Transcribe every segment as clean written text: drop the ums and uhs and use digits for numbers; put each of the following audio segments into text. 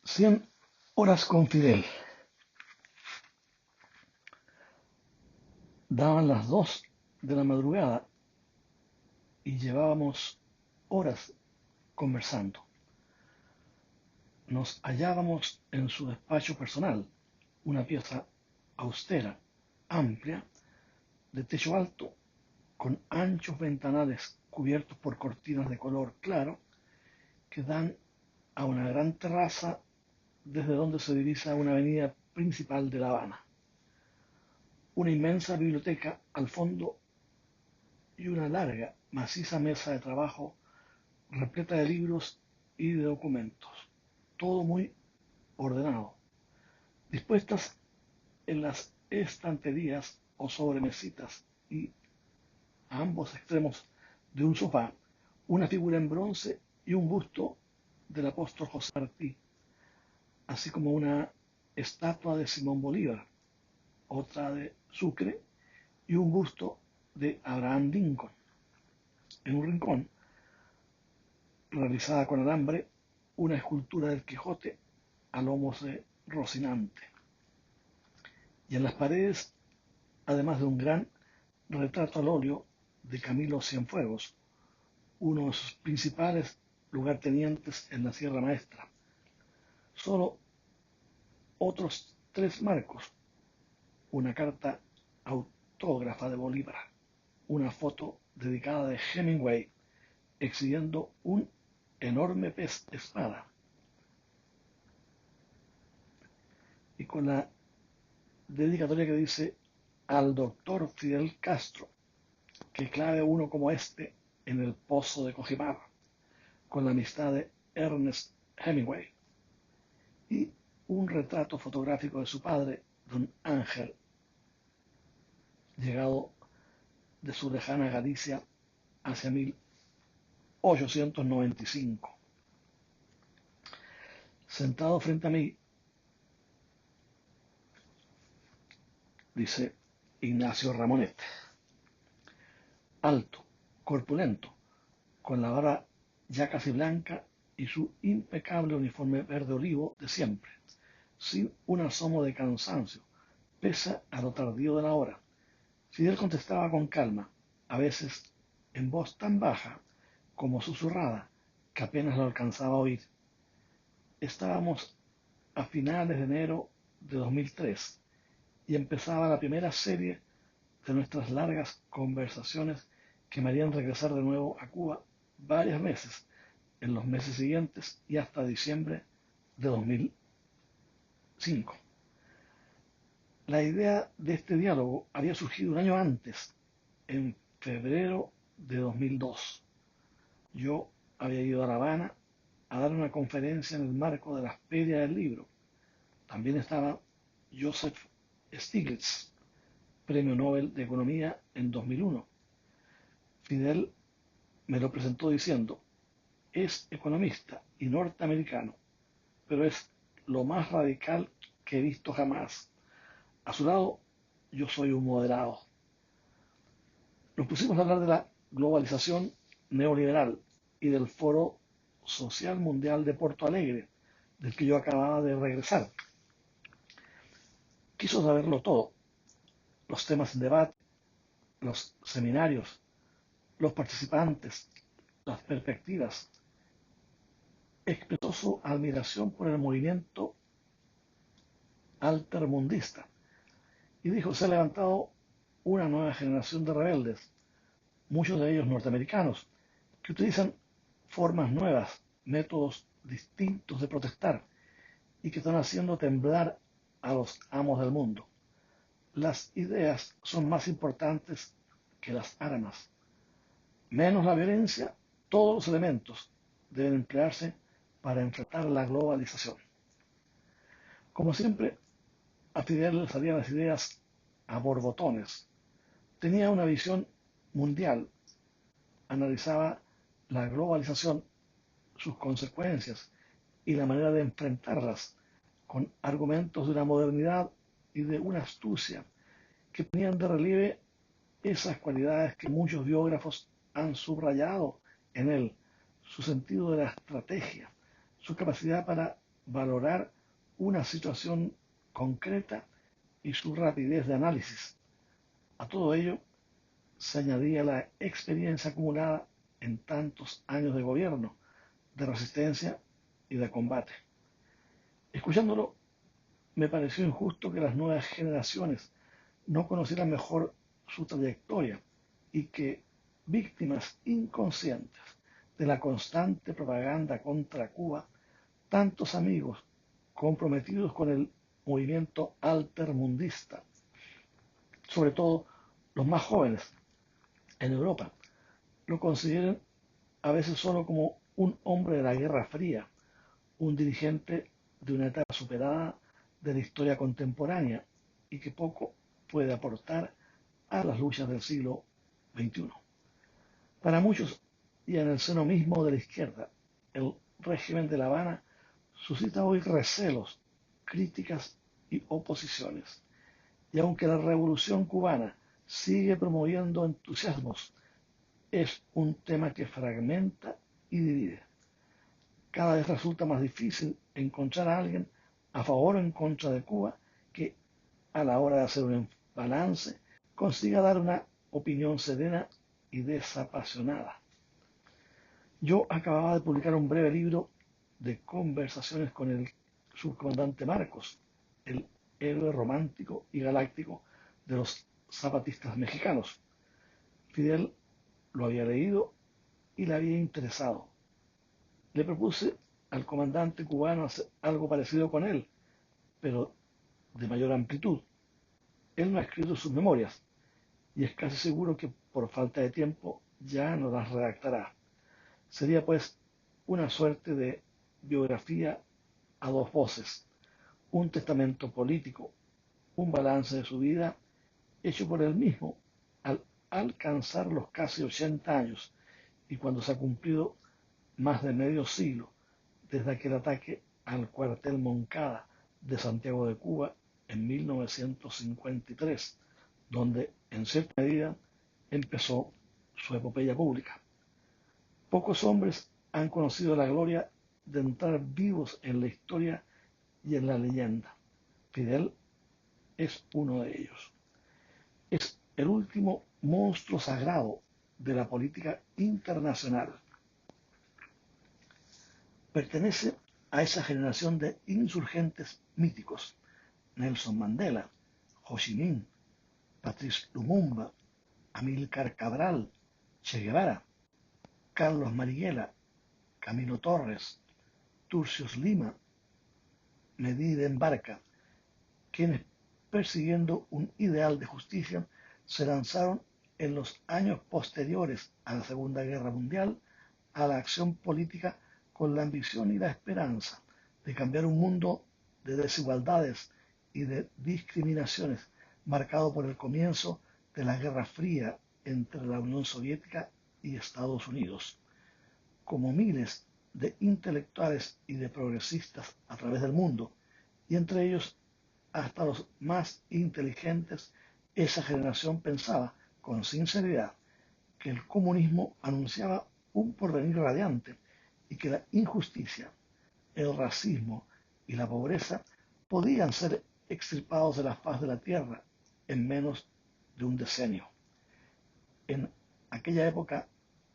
100 horas con Fidel. Daban las 2 de la madrugada y llevábamos horas conversando. Nos hallábamos en su despacho personal, una pieza austera, amplia, de techo alto, con anchos ventanales cubiertos por cortinas de color claro que dan a una gran terraza desde donde se divisa una avenida principal de La Habana. Una inmensa biblioteca al fondo y una larga, maciza mesa de trabajo repleta de libros y de documentos, todo muy ordenado, dispuestas en las estanterías o sobre mesitas y a ambos extremos de un sofá, una figura en bronce y un busto del apóstol José Martí, así como una estatua de Simón Bolívar, otra de Sucre y un busto de Abraham Lincoln. En un rincón, realizada con alambre, una escultura del Quijote a lomos de Rocinante. Y en las paredes, además de un gran retrato al óleo de Camilo Cienfuegos, uno de sus principales lugartenientes en la Sierra Maestra. Solo otros 3 marcos, una carta autógrafa de Bolívar, una foto dedicada de Hemingway exhibiendo un enorme pez espada y con la dedicatoria que dice al doctor Fidel Castro, que clave uno como este en el pozo de Cojimar, con la amistad de Ernest Hemingway, y un retrato fotográfico de su padre, don Ángel, llegado de su lejana Galicia hacia 1895. Sentado frente a mí, dice Ignacio Ramonet, alto, corpulento, con la barba ya casi blanca y su impecable uniforme verde olivo de siempre, sin un asomo de cansancio, pese a lo tardío de la hora. Fidel contestaba con calma, a veces en voz tan baja como susurrada que apenas lo alcanzaba a oír. Estábamos a finales de enero de 2003 y empezaba la primera serie de nuestras largas conversaciones que me harían regresar de nuevo a Cuba varias veces en los meses siguientes y hasta diciembre de 2005. La idea de este diálogo había surgido un año antes, en febrero de 2002. Yo había ido a La Habana a dar una conferencia en el marco de la Feria del Libro. También estaba Joseph Stiglitz, Premio Nobel de Economía en 2001. Fidel me lo presentó diciendo, es economista y norteamericano, pero es lo más radical que he visto jamás. A su lado, yo soy un moderado. Nos pusimos a hablar de la globalización neoliberal y del Foro Social Mundial de Porto Alegre, del que yo acababa de regresar. Quiso saberlo todo, los temas en debate, los seminarios, los participantes, las perspectivas. Expresó su admiración por el movimiento altermundista y dijo, se ha levantado una nueva generación de rebeldes, muchos de ellos norteamericanos, que utilizan formas nuevas, métodos distintos de protestar y que están haciendo temblar a los amos del mundo. Las ideas son más importantes que las armas. Menos la violencia, todos los elementos deben emplearse para enfrentar la globalización. Como siempre, a Fidel le salían las ideas a borbotones. Tenía una visión mundial, analizaba la globalización, sus consecuencias y la manera de enfrentarlas con argumentos de una modernidad y de una astucia que ponían de relieve esas cualidades que muchos biógrafos han subrayado en él, su sentido de la estrategia, su capacidad para valorar una situación concreta y su rapidez de análisis. A todo ello se añadía la experiencia acumulada en tantos años de gobierno, de resistencia y de combate. Escuchándolo, me pareció injusto que las nuevas generaciones no conocieran mejor su trayectoria y que, víctimas inconscientes de la constante propaganda contra Cuba, tantos amigos comprometidos con el movimiento altermundista, sobre todo los más jóvenes en Europa, lo consideren a veces solo como un hombre de la Guerra Fría, un dirigente de una etapa superada de la historia contemporánea y que poco puede aportar a las luchas del siglo XXI. Para muchos, y en el seno mismo de la izquierda, el régimen de La Habana suscita hoy recelos, críticas y oposiciones. Y aunque la revolución cubana sigue promoviendo entusiasmos, es un tema que fragmenta y divide. Cada vez resulta más difícil encontrar a alguien a favor o en contra de Cuba que, a la hora de hacer un balance, consiga dar una opinión serena y desapasionada. Yo acababa de publicar un breve libro de conversaciones con el subcomandante Marcos, el héroe romántico y galáctico de los zapatistas mexicanos. Fidel lo había leído y le había interesado. Le propuse al comandante cubano hacer algo parecido con él, pero de mayor amplitud. Él no ha escrito sus memorias y es casi seguro que por falta de tiempo ya no las redactará. Sería pues una suerte de biografía a dos voces, un testamento político, un balance de su vida hecho por él mismo al alcanzar los casi 80 años y cuando se ha cumplido más de medio siglo desde aquel ataque al cuartel Moncada de Santiago de Cuba en 1953, donde en cierta medida empezó su epopeya pública. Pocos hombres han conocido la gloria de entrar vivos en la historia y en la leyenda. Fidel es uno de ellos. Es el último monstruo sagrado de la política internacional. Pertenece a esa generación de insurgentes míticos: Nelson Mandela, Ho Chi Minh, Patrice Lumumba, Amílcar Cabral, Che Guevara, Carlos Marighella, Camilo Torres, Turcios Lima, Mehdi Barca, quienes, persiguiendo un ideal de justicia, se lanzaron en los años posteriores a la Segunda Guerra Mundial a la acción política con la ambición y la esperanza de cambiar un mundo de desigualdades y de discriminaciones marcado por el comienzo de la Guerra Fría entre la Unión Soviética y Estados Unidos. Como miles de intelectuales y de progresistas a través del mundo, y entre ellos hasta los más inteligentes, esa generación pensaba con sinceridad que el comunismo anunciaba un porvenir radiante y que la injusticia, el racismo y la pobreza podían ser extirpados de la faz de la tierra en menos de un decenio. En aquella época,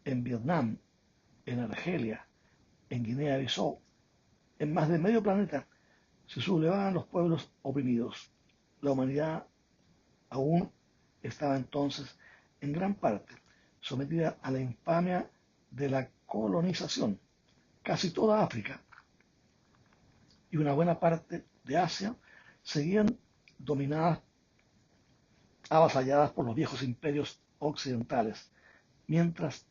en Vietnam, en Argelia, en Guinea-Bissau, en más de medio planeta, se sublevaban los pueblos oprimidos. La humanidad aún estaba entonces en gran parte sometida a la infamia de la colonización. Casi toda África y una buena parte de Asia seguían dominadas, avasalladas por los viejos imperios occidentales, mientras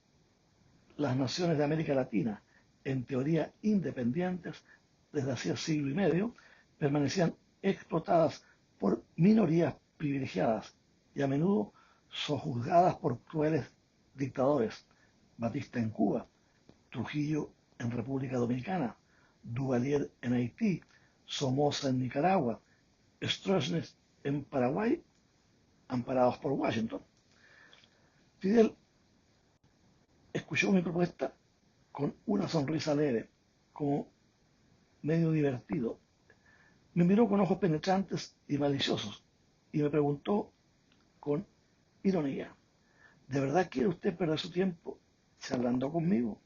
las naciones de América Latina, en teoría independientes desde hacía siglo y medio, permanecían explotadas por minorías privilegiadas y a menudo sojuzgadas por crueles dictadores. Batista en Cuba, Trujillo en República Dominicana, Duvalier en Haití, Somoza en Nicaragua, Stroessner en Paraguay, amparados por Washington. Fidel escuchó mi propuesta con una sonrisa leve, como medio divertido. Me miró con ojos penetrantes y maliciosos y me preguntó con ironía: ¿de verdad quiere usted perder su tiempo charlando conmigo?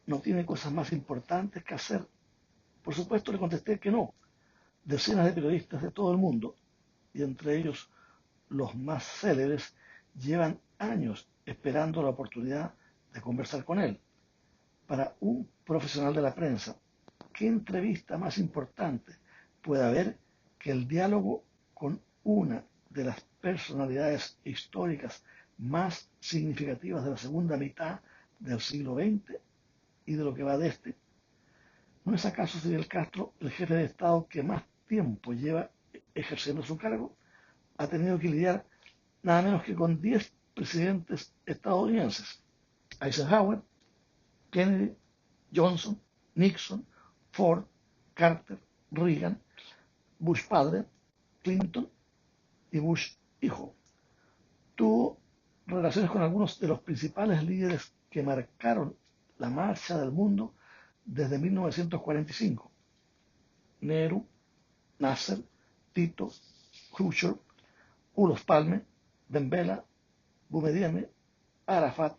¿No tiene cosas más importantes que hacer? Por supuesto le contesté que no. Decenas de periodistas de todo el mundo, y entre ellos los más célebres, llevan años esperando la oportunidad de conversar con él. Para un profesional de la prensa, ¿qué entrevista más importante puede haber que el diálogo con una de las personalidades históricas más significativas de la segunda mitad del siglo XX y de lo que va de este? ¿No es acaso Fidel Castro el jefe de Estado que más tiempo lleva ejerciendo su cargo? Ha tenido que lidiar nada menos que con 10 presidentes estadounidenses: Eisenhower, Kennedy, Johnson, Nixon, Ford, Carter, Reagan, Bush padre, Clinton y Bush hijo. Tuvo relaciones con algunos de los principales líderes que marcaron la marcha del mundo desde 1945: Nehru, Nasser, Tito, Khrushchev, Olof Palme, Ben Bella, Boumediene, Arafat,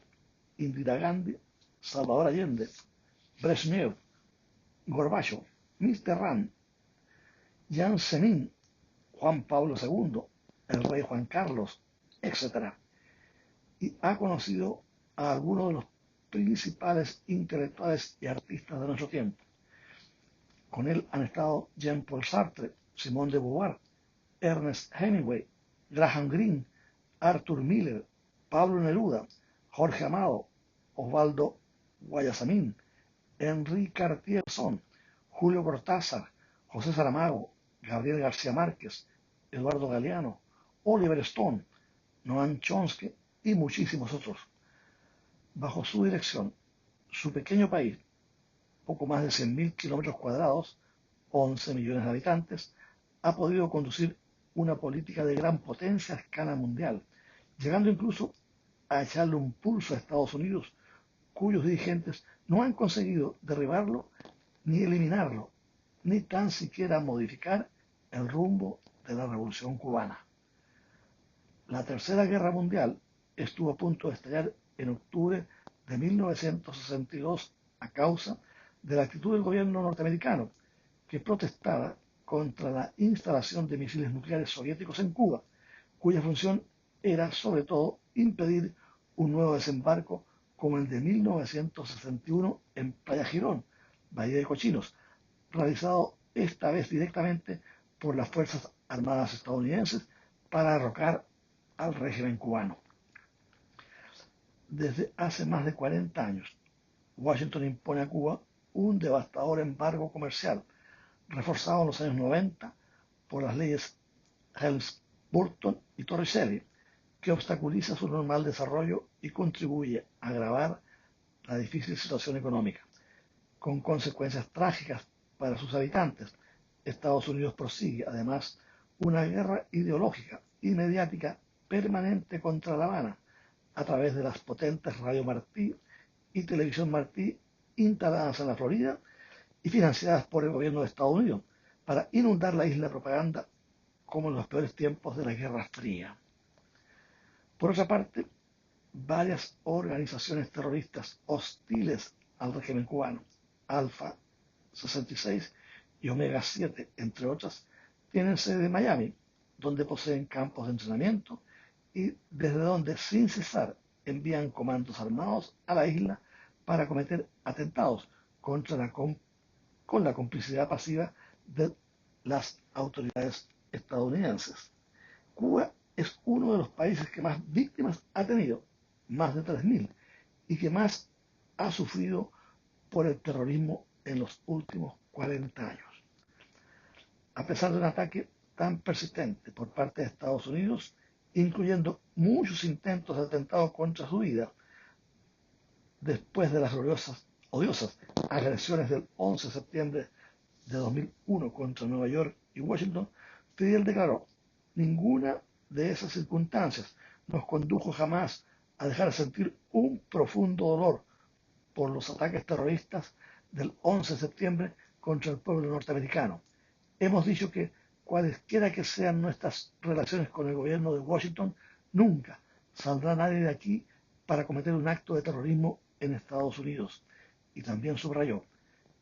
Indira Gandhi, Salvador Allende, Brezhnev, Gorbachev, Mitterrand, Jiang Zemin, Juan Pablo II, el rey Juan Carlos, etc. Y ha conocido a algunos de los principales intelectuales y artistas de nuestro tiempo. Con él han estado Jean-Paul Sartre, Simone de Beauvoir, Ernest Hemingway, Graham Greene, Arthur Miller, Pablo Neruda, Jorge Amado, Osvaldo Guayasamín, Henri Cartier-Bresson, Julio Cortázar, José Saramago, Gabriel García Márquez, Eduardo Galeano, Oliver Stone, Noam Chomsky y muchísimos otros. Bajo su dirección, su pequeño país, poco más de 100.000 kilómetros cuadrados, 11 millones de habitantes, ha podido conducir una política de gran potencia a escala mundial, llegando incluso a echarle un pulso a Estados Unidos, cuyos dirigentes no han conseguido derribarlo ni eliminarlo, ni tan siquiera modificar el rumbo de la Revolución Cubana. La Tercera Guerra Mundial estuvo a punto de estallar en octubre de 1962 a causa de la actitud del gobierno norteamericano, que protestaba contra la instalación de misiles nucleares soviéticos en Cuba, cuya función era sobre todo impedir un nuevo desembarco como el de 1961 en Playa Girón, Bahía de Cochinos, realizado esta vez directamente por las Fuerzas Armadas estadounidenses para derrocar al régimen cubano. Desde hace más de 40 años, Washington impone a Cuba un devastador embargo comercial, reforzado en los años 90 por las leyes Helms-Burton y Torricelli, que obstaculiza su normal desarrollo y contribuye a agravar la difícil situación económica. Con consecuencias trágicas para sus habitantes, Estados Unidos prosigue, además, una guerra ideológica y mediática permanente contra La Habana, a través de las potentes Radio Martí y Televisión Martí instaladas en la Florida y financiadas por el gobierno de Estados Unidos, para inundar la isla de propaganda como en los peores tiempos de la Guerra Fría. Por otra parte, varias organizaciones terroristas hostiles al régimen cubano, Alfa 66 y Omega 7, entre otras, tienen sede en Miami, donde poseen campos de entrenamiento y desde donde sin cesar envían comandos armados a la isla para cometer atentados con la complicidad pasiva de las autoridades estadounidenses. Cuba es uno de los países que más víctimas ha tenido, más de 3.000, y que más ha sufrido por el terrorismo en los últimos 40 años. A pesar de un ataque tan persistente por parte de Estados Unidos, incluyendo muchos intentos de atentado contra su vida, después de las odiosas agresiones del 11 de septiembre de 2001 contra Nueva York y Washington, Fidel declaró: ninguna de esas circunstancias nos condujo jamás a dejar de sentir un profundo dolor por los ataques terroristas del 11 de septiembre contra el pueblo norteamericano. Hemos dicho que cualesquiera que sean nuestras relaciones con el gobierno de Washington, nunca saldrá nadie de aquí para cometer un acto de terrorismo en Estados Unidos. Y también subrayó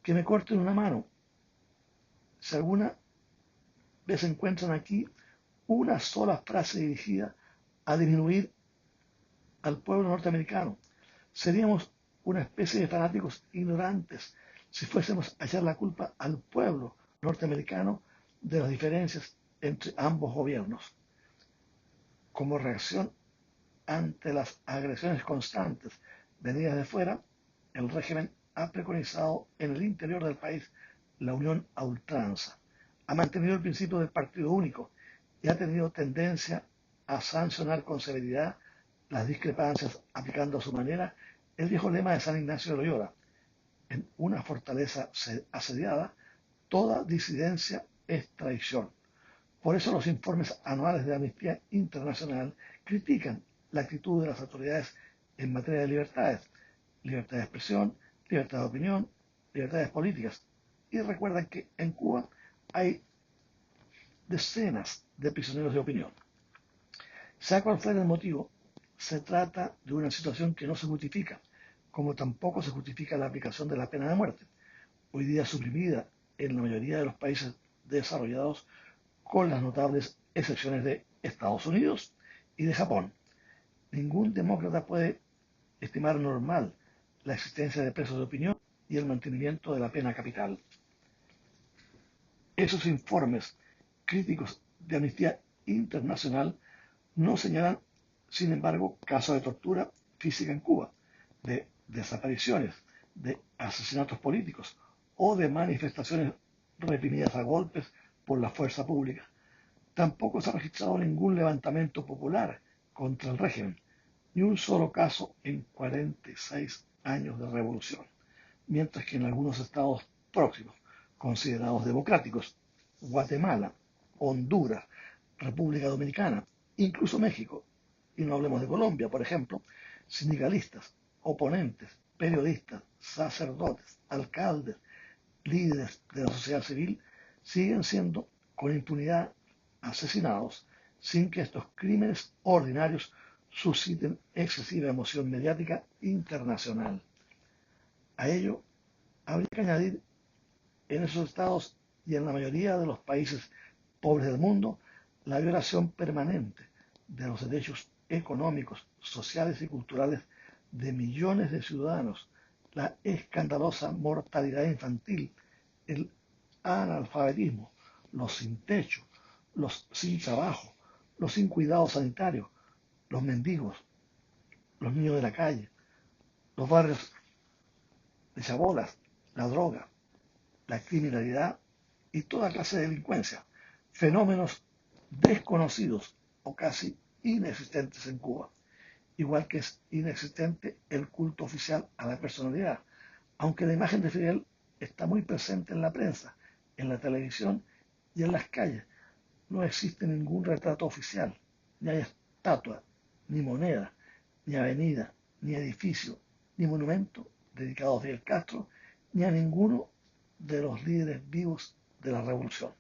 que me corten una mano si alguna vez encuentran aquí una sola frase dirigida a disminuir al pueblo norteamericano. Seríamos una especie de fanáticos ignorantes si fuésemos a echar la culpa al pueblo norteamericano de las diferencias entre ambos gobiernos. Como reacción ante las agresiones constantes venidas de fuera, el régimen ha preconizado en el interior del país la unión a ultranza. Ha mantenido el principio del partido único y ha tenido tendencia a sancionar con severidad las discrepancias, aplicando a su manera el viejo lema de San Ignacio de Loyola: en una fortaleza asediada, toda disidencia es traición. Por eso los informes anuales de Amnistía Internacional critican la actitud de las autoridades en materia de libertades, libertad de expresión, libertad de opinión, libertades políticas, y recuerdan que en Cuba hay decenas de prisioneros de opinión. Sea cual fuera el motivo, se trata de una situación que no se justifica, como tampoco se justifica la aplicación de la pena de muerte, hoy día suprimida en la mayoría de los países desarrollados, con las notables excepciones de Estados Unidos y de Japón. Ningún demócrata puede estimar normal la existencia de presos de opinión y el mantenimiento de la pena capital. Esos informes críticos de Amnistía Internacional no señalan, sin embargo, casos de tortura física en Cuba, de desapariciones, de asesinatos políticos o de manifestaciones reprimidas a golpes por la fuerza pública. Tampoco se ha registrado ningún levantamiento popular contra el régimen, ni un solo caso en 46 años de revolución, mientras que en algunos estados próximos, considerados democráticos, Guatemala, Honduras, República Dominicana, incluso México, y no hablemos de Colombia, por ejemplo, sindicalistas, oponentes, periodistas, sacerdotes, alcaldes, líderes de la sociedad civil siguen siendo con impunidad asesinados sin que estos crímenes ordinarios susciten excesiva emoción mediática internacional. A ello habría que añadir en esos estados y en la mayoría de los países pobres del mundo la violación permanente de los derechos económicos, sociales y culturales de millones de ciudadanos, la escandalosa mortalidad infantil, el analfabetismo, los sin techo, los sin trabajo, los sin cuidado sanitario, los mendigos, los niños de la calle, los barrios de chabolas, la droga, la criminalidad y toda clase de delincuencia, fenómenos desconocidos o casi inexistentes en Cuba, igual que es inexistente el culto oficial a la personalidad, aunque la imagen de Fidel está muy presente en la prensa, en la televisión y en las calles. No existe ningún retrato oficial, ni hay estatua, ni moneda, ni avenida, ni edificio, ni monumento dedicado a Fidel Castro, ni a ninguno de los líderes vivos de la revolución.